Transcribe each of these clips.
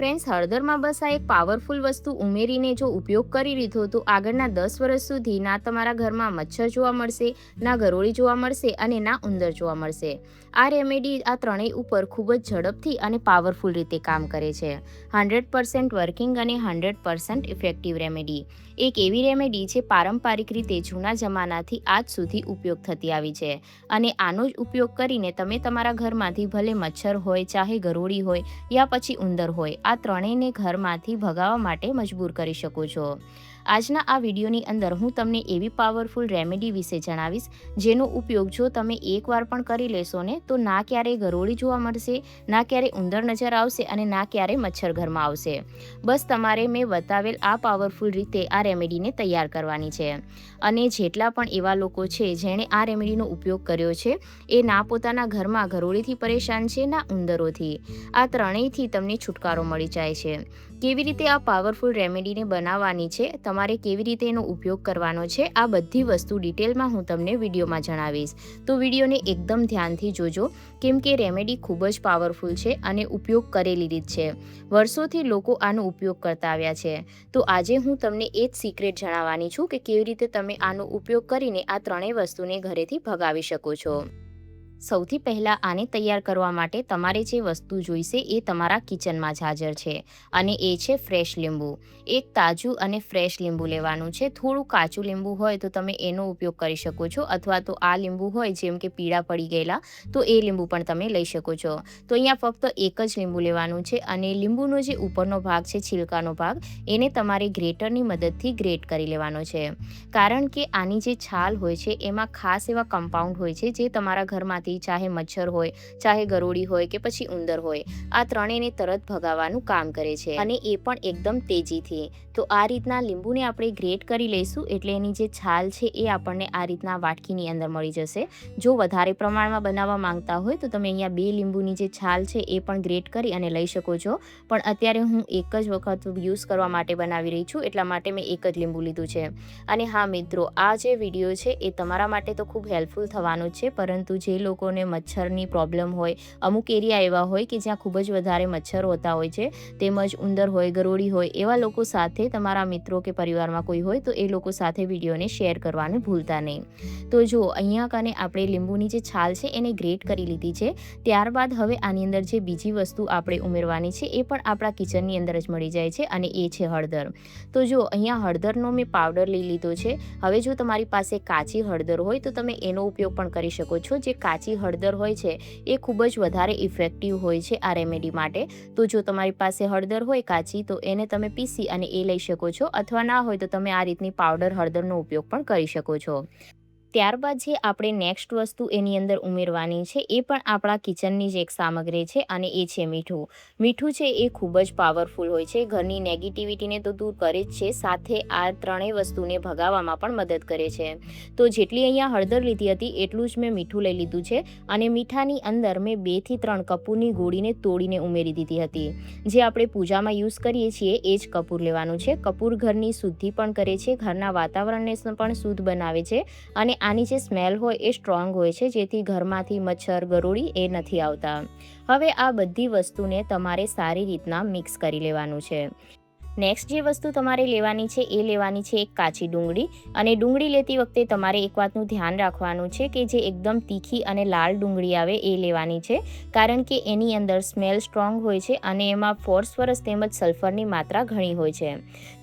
Friends, હળદરમાં બસ આ એક powerful વસ્તુ ઉમેરીને જો ઉપયોગ કરી લીધો તો આગળના 10 વર્ષ સુધી ના તમારા ઘરમાં મચ્છર જોવા મળશે, ના ગરોળી જોવા મળશે અને ના ઉંદર જોવા મળશે. આ રેમેડી આ ત્રણેય ઉપર ખૂબ જ ઝડપથી અને પાવરફુલ રીતે કામ કરે છે. 100% વર્કિંગ અને 100% ઇફેક્ટિવ રેમેડી. એક એવી રેમેડી જે પારંપરિક રીતે જૂના જમાનાથી આજ સુધી ઉપયોગ થતી આવી છે અને આનો જ ઉપયોગ કરીને તમે તમારા ઘરમાંથી ભલે મચ્છર હોય, ચાહે ગરોળી હોય યા પછી ઉંદર હોય, આ ત્રણેયને ઘરમાંથી ભગાવવા માટે મજબૂર કરી શકો છો. આજના આ વિડીયોની અંદર હું તમને એવી પાવરફુલ રેમેડી વિશે જણાવીશ જેનો ઉપયોગ જો તમે એકવાર પણ કરી લેશો ને તો ના ક્યારેય ગરોળી જોવા મળશે, ના ક્યારેય ઉંદર નજર આવશે અને ના ક્યારેય મચ્છર ઘરમાં આવશે. બસ તમારે મેં બતાવેલ આ પાવરફુલ રીતે આ રેમેડીને તૈયાર કરવાની છે. અને જેટલા પણ એવા લોકો છે જેણે આ રેમેડીનો ઉપયોગ કર્યો છે એ ના પોતાના ઘરમાં ગરોળીથી પરેશાન છે, ના ઉંદરોથી. આ ત્રણેયથી તમને છુટકારો મળી જાય છે. કેવી રીતે આ પાવરફુલ રેમેડીને બનાવવાની છે, તમારે કેવી રીતે એનો ઉપયોગ કરવાનો છે, આ બધી વસ્તુ ડિટેલમાં હું તમને વિડીયોમાં જણાવીશ. તો વિડીયોને એકદમ ધ્યાનથી જોજો, કેમ કે રેમેડી ખૂબ જ પાવરફુલ છે અને ઉપયોગ કરેલી રીત છે. વર્ષોથી લોકો આનો ઉપયોગ કરતા આવ્યા છે. તો આજે હું તમને એ જ સિક્રેટ જણાવવાની છું કે કેવી રીતે તમે આનો ઉપયોગ કરીને આ ત્રણેય વસ્તુને ઘરેથી ભગાવી શકો છો. સૌથી પહેલાં આને તૈયાર કરવા માટે તમારે જે વસ્તુ જોઈશે એ તમારા કિચનમાં જ હાજર છે અને એ છે ફ્રેશ લીંબુ. એક તાજું અને ફ્રેશ લીંબુ લેવાનું છે. થોડું કાચું લીંબુ હોય તો તમે એનો ઉપયોગ કરી શકો છો, અથવા તો આ લીંબુ હોય જેમ કે પીળા પડી ગયેલા તો એ લીંબુ પણ તમે લઈ શકો છો. તો અહીંયા ફક્ત એક જ લીંબુ લેવાનું છે અને લીંબુનો જે ઉપરનો ભાગ છે, છિલકાનો ભાગ, એને તમારે ગ્રેટરની મદદથી ગ્રેટ કરી લેવાનો છે. કારણ કે આની જે છાલ હોય છે એમાં ખાસ એવા કમ્પાઉન્ડ હોય છે જે તમારા ઘરમાંથી ચાહે મચ્છર હોય, ચાહે ગરોળી હોય કે પછી ઉંદર હોય, આ ત્રણેયને તરત ભગાવવાનું કામ કરે છે અને એ પણ એકદમ તેજીથી. તો આ રીતના લીંબુને આપણે ગ્રેટ કરી લઈશું એટલે એની જે છાલ છે એ આપણને આ રીતના વાટકીની અંદર મળી જશે. જો વધારે પ્રમાણમાં બનાવવા માંગતા હોય તો તમે અહીંયા 2 લીંબુની જે છાલ છે એ પણ ગ્રેટ કરી અને લઈ શકો છો, પણ અત્યારે હું એક જ વખત યુઝ કરવા માટે બનાવી રહી છું એટલા માટે મેં એક જ લીંબુ લીધું છે. અને હા મિત્રો, આ જે વિડીયો છે એ તમારા માટે તો ખૂબ હેલ્પફુલ થવાનો છે, પરંતુ જે લોકોને મચ્છરની પ્રોબ્લેમ હોય, અમુક એરિયા એવા હોય કે જ્યાં ખૂબ જ વધારે મચ્છર હોતા હોય છે, તેમજ ઉંદર હોય, ગરોળી હોય, એવા લોકો સાથે તમારા મિત્રો કે પરિવારમાં કોઈ હોય તો એ લોકો સાથે વિડીયોને શેર કરવાનું ભૂલતા નહીં. તો જો અહીંયા કને આપણે લીંબુની જે છાલ છે એને ગ્રેટ કરી લીધી છે. ત્યારબાદ હવે આની અંદર જે બીજી વસ્તુ આપણે ઉમેરવાની છે એ પણ આપણા કિચનની અંદર જ મળી જાય છે અને એ છે હળદર. તો જો અહીંયા હળદરનો મેં પાવડર લઈ લીધો છે. હવે જો તમારી પાસે કાચી હળદર હોય તો તમે એનો ઉપયોગ પણ કરી શકો છો. જે કાચી હળદર હોય છે એ ખૂબ જ વધારે ઇફેક્ટિવ હોય છે આ રેમેડી માટે. તો જો તમારી પાસે હળદર હોય કાચી તો એને તમે પીસી અને એ લઈ શકો છો, અથવા ના હોય તો તમે આ રીતની પાવડર હળદરનો ઉપયોગ પણ કરી શકો છો. ત્યારબાદ જે આપણે નેક્સ્ટ વસ્તુ એની અંદર ઉમેરવાની છે એ પણ આપણા કિચનની જ એક સામગ્રી છે અને એ છે મીઠું. મીઠું છે એ ખૂબ જ પાવરફુલ હોય છે, ઘરની નેગેટિવિટીને તો દૂર કરે જ છે, સાથે આ ત્રણેય વસ્તુને ભગાવવામાં પણ મદદ કરે છે. તો જેટલી અહીંયા હળદર લીધી હતી એટલું જ મેં મીઠું લઈ લીધું છે અને મીઠાની અંદર મેં 2 થી 3 કપૂરની ગોળીને તોડીને ઉમેરી દીધી હતી. જે આપણે પૂજામાં યુઝ કરીએ છીએ એ જ કપૂર લેવાનું છે. કપૂર ઘરની શુદ્ધિ પણ કરે છે, ઘરના વાતાવરણને પણ શુદ્ધ બનાવે છે અને આની જે સ્મેલ હોય એ સ્ટ્રોંગ હોય છે, જેથી ઘરમાંથી મચ્છર, ગરોળી એ નથી આવતા. હવે આ બધી વસ્તુને તમારે સારી રીતના મિક્સ કરી લેવાનું છે. નેક્સ્ટ જે વસ્તુ તમારે લેવાની છે એ લેવાની છે એક કાચી ડુંગળી. અને ડુંગળી લેતી વખતે તમારે એક વાતનું ધ્યાન રાખવાનું છે કે જે એકદમ તીખી અને લાલ ડુંગળી આવે એ લેવાની છે, કારણ કે એની અંદર સ્મેલ સ્ટ્રોંગ હોય છે અને એમાં ફોસ્ફરસ તેમજ સલ્ફરની માત્રા ઘણી હોય છે.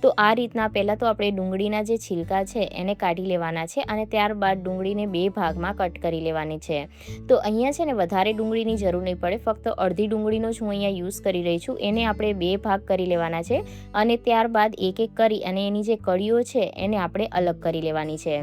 તો આ રીતના પહેલાં તો આપણે ડુંગળીના જે છિલકા છે એને કાઢી લેવાના છે અને ત્યારબાદ ડુંગળીને 2 ભાગમાં કટ કરી લેવાની છે. તો અહીંયા છે ને વધારે ડુંગળીની જરૂર નહીં પડે, ફક્ત અડધી ડુંગળીનો જ હું અહીંયા યુઝ કરી રહી છું. એને આપણે 2 ભાગ કરી લેવાના છે અને ત્યારબાદ એક એક કરી અને એની જે કળીઓ છે એને આપણે અલગ કરી લેવાની છે.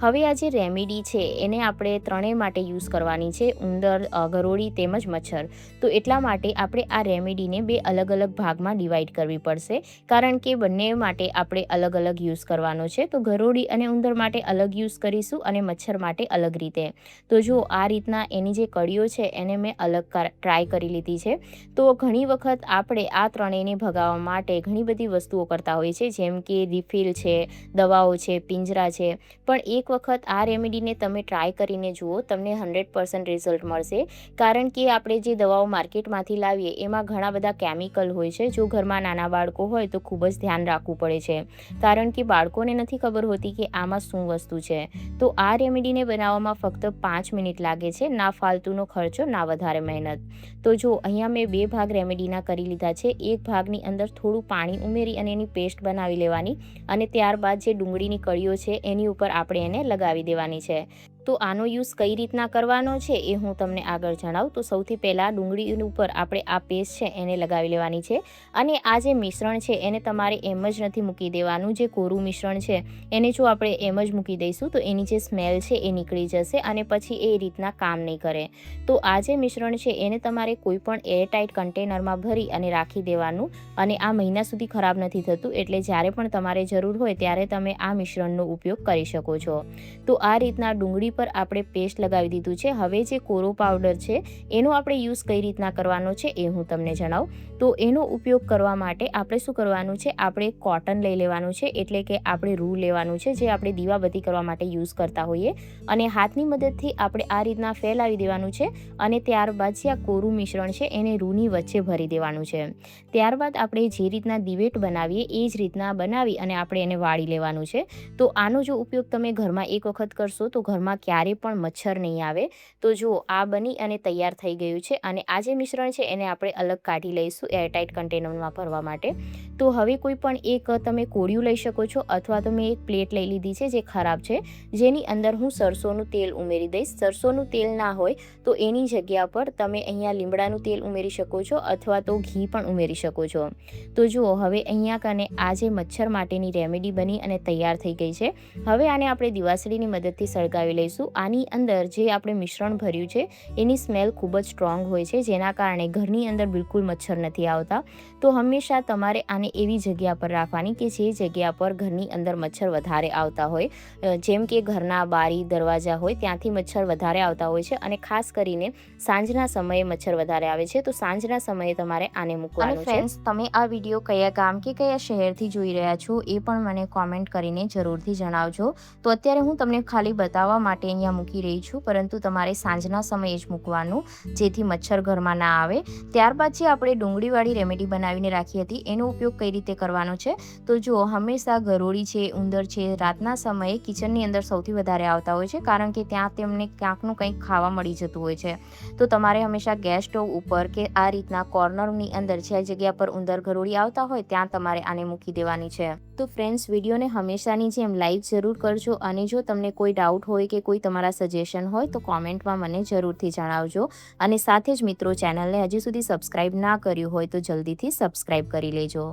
હવે આ જે રેમેડી છે એને આપણે ત્રણેય માટે યુઝ કરવાની છે, ઉંદર, ગરોળી તેમજ મચ્છર. તો એટલા માટે આપણે આ રેમેડીને 2 અલગ અલગ ભાગમાં ડિવાઈડ કરવી પડશે, કારણ કે બંને માટે આપણે અલગ અલગ યુઝ કરવાનો છે. તો ગરોળી અને ઉંદર માટે અલગ યુઝ કરીશું અને મચ્છર માટે અલગ રીતે. તો જો આ રીતના એની જે કળીઓ છે એને મેં અલગ ટ્રાય કરી લીધી છે. તો ઘણી વખત આપણે આ ત્રણેયને ભગાવવા માટે ઘણી બધી બધી વસ્તુઓ કરતા હોઈએ છીએ, જેમ કે રિફિલ છે, દવાઓ છે, પિંજરા છે. પણ એક વખત આ રેમેડીને તમે ટ્રાય કરીને જુઓ, તમને 100% રિઝલ્ટ મળશે. કારણ કે આપણે જે દવાઓ માર્કેટમાંથી લાવીએ એમાં ઘણા બધા કેમિકલ હોય છે. જો ઘરમાં નાના બાળકો હોય તો ખૂબ જ ધ્યાન રાખવું પડે છે, કારણ કે બાળકોને નથી ખબર હોતી કે આમાં શું વસ્તુ છે. તો આ રેમેડીને બનાવવામાં ફક્ત 5 મિનિટ લાગે છે, ના ફાલતુનો ખર્ચો, ના વધારે મહેનત. તો જો અહીંયા મેં 2 ભાગ રેમેડીના કરી લીધા છે. એક ભાગની અંદર થોડું પાણી ઉમેરી અને એની પેસ્ટ બનાવી લેવાની, અને ત્યારબાદ જે ડુંગળીની કળીઓ છે એની ઉપર આપણે એને લગાવી દેવાની છે. તો આનો યુઝ કઈ રીતના કરવાનો છે એ હું તમને આગળ જણાવું. તો સૌથી પહેલાં ડુંગળી ઉપર આપણે આ પેસ્ટ છે એને લગાવી લેવાની છે. અને આ જે મિશ્રણ છે એને તમારે એમ જ નથી મૂકી દેવાનું. જે કોરું મિશ્રણ છે એને જો આપણે એમ જ મૂકી દઈશું તો એની જે સ્મેલ છે એ નીકળી જશે અને પછી એ રીતના કામ નહીં કરે. તો આ જે મિશ્રણ છે એને તમારે કોઈ પણ એરટાઇટ કન્ટેનરમાં ભરી અને રાખી દેવાનું, અને આ મહિના સુધી ખરાબ નથી થતું. એટલે જ્યારે પણ તમારે જરૂર હોય ત્યારે તમે આ મિશ્રણનો ઉપયોગ કરી શકો છો. તો આ રીતના ડુંગળી પર આપણે પેસ્ટ લગાવી દીધું છે. હવે જે કોરો પાવડર છે એનો આપણે યુઝ કઈ રીતના કરવાનો છે એ હું તમને જણાવું. તો એનો ઉપયોગ કરવા માટે આપણે શું કરવાનું છે, આપણે કોટન લઈ લેવાનું છે, એટલે કે આપણે રૂ લેવાનું છે, જે આપણે દીવાબત્તી કરવા માટે યુઝ કરતા હોઈએ. અને હાથની મદદથી આપણે આ રીતના ફેલાવી દેવાનું છે, અને ત્યારબાદ જે આ કોરું મિશ્રણ છે એને રૂની વચ્ચે ભરી દેવાનું છે. ત્યારબાદ આપણે જે રીતના દિવેટ બનાવીએ એ જ રીતના બનાવી અને આપણે એને વાળી લેવાનું છે. તો આનો જો ઉપયોગ તમે ઘરમાં એક વખત કરશો તો ઘરમાં ક્યારેય પણ મચ્છર નહીં આવે. તો જુઓ, આ બની અને તૈયાર થઈ ગયું છે, અને આ જે મિશ્રણ છે એને આપણે અલગ કાઢી લઈશું એરટાઇટ કન્ટેનરમાં ભરવા માટે. તો હવે કોઈ પણ એક તમે કોળિયું લઈ શકો છો, અથવા તો મેં એક પ્લેટ લઈ લીધી છે જે ખરાબ છે, જેની અંદર હું સરસોનું તેલ ઉમેરી દઈશ. સરસોનું તેલ ના હોય તો એની જગ્યા પર તમે અહીંયા લીમડાનું તેલ ઉમેરી શકો છો, અથવા તો ઘી પણ ઉમેરી શકો છો. તો જુઓ, હવે અહીંયા કને આ જે મચ્છર માટેની રેમેડી બની અને તૈયાર થઈ ગઈ છે. હવે આને આપણે દિવાસળીની મદદથી સળગાવી લઈશું. આની અંદર જે આપણે મિશ્રણ ભર્યું છે એની સ્મેલ ખૂબ જ સ્ટ્રોંગ હોય છે, જેના કારણે ઘરની અંદર બિલકુલ મચ્છર નથી આવતા. તો હંમેશા તમારે આને એવી જગ્યા પર રાખવાની કે જે જગ્યા પર ઘરની અંદર મચ્છર વધારે આવતા હોય, જેમ કે ઘરના બારી દરવાજા હોય ત્યાંથી મચ્છર વધારે આવતા હોય છે, અને ખાસ કરીને સાંજના સમયે મચ્છર વધારે આવે છે. તો સાંજના સમયે તમારે આને મૂકવાનું છે. ફ્રેન્ડ્સ, તમે આ વિડીયો કયા ગામ કે કયા શહેરથી જોઈ રહ્યા છો એ પણ મને કોમેન્ટ કરીને જરૂરથી જણાવજો. તો અત્યારે હું તમને ખાલી બતાવવા માટે અહીંયા મૂકી રહી છું, પરંતુ તમારે સાંજના સમયે જ મૂકવાનું, જેથી મચ્છર ઘરમાં ના આવે. ત્યારબાદ જે આપણે ડુંગળીવાળી રેમેડી બનાવીને રાખી હતી એનો ઉપયોગ કઈ રીતે કરવાનો છે. તો જુઓ, હંમેશા ગરોળી છે, ઉંદર છે, રાતના સમયે કિચનની અંદર સૌથી વધારે આવતા હોય છે, કારણ કે ત્યાં તેમને ક્યાંકનું કંઈક ખાવા મળી જતું હોય છે. તો તમારે હંમેશા ગેસ સ્ટોવ ઉપર કે આ રીતના કોર્નરની અંદર જે જગ્યા પર ઉંદર ગરોળી આવતા હોય ત્યાં તમારે આને મૂકી દેવાની છે. તો ફ્રેન્ડ્સ, વિડીયોને હંમેશાની જેમ લાઈક જરૂર કરજો, અને જો તમને કોઈ ડાઉટ હોય કે કોઈ તમારા સજેશન હોય તો કોમેન્ટમાં મને જરૂરથી જણાવજો. અને સાથે જ મિત્રો, ચેનલને હજી સુધી સબસ્ક્રાઈબ ના કર્યું હોય તો જલ્દીથી સબસ્ક્રાઈબ કરી લેજો.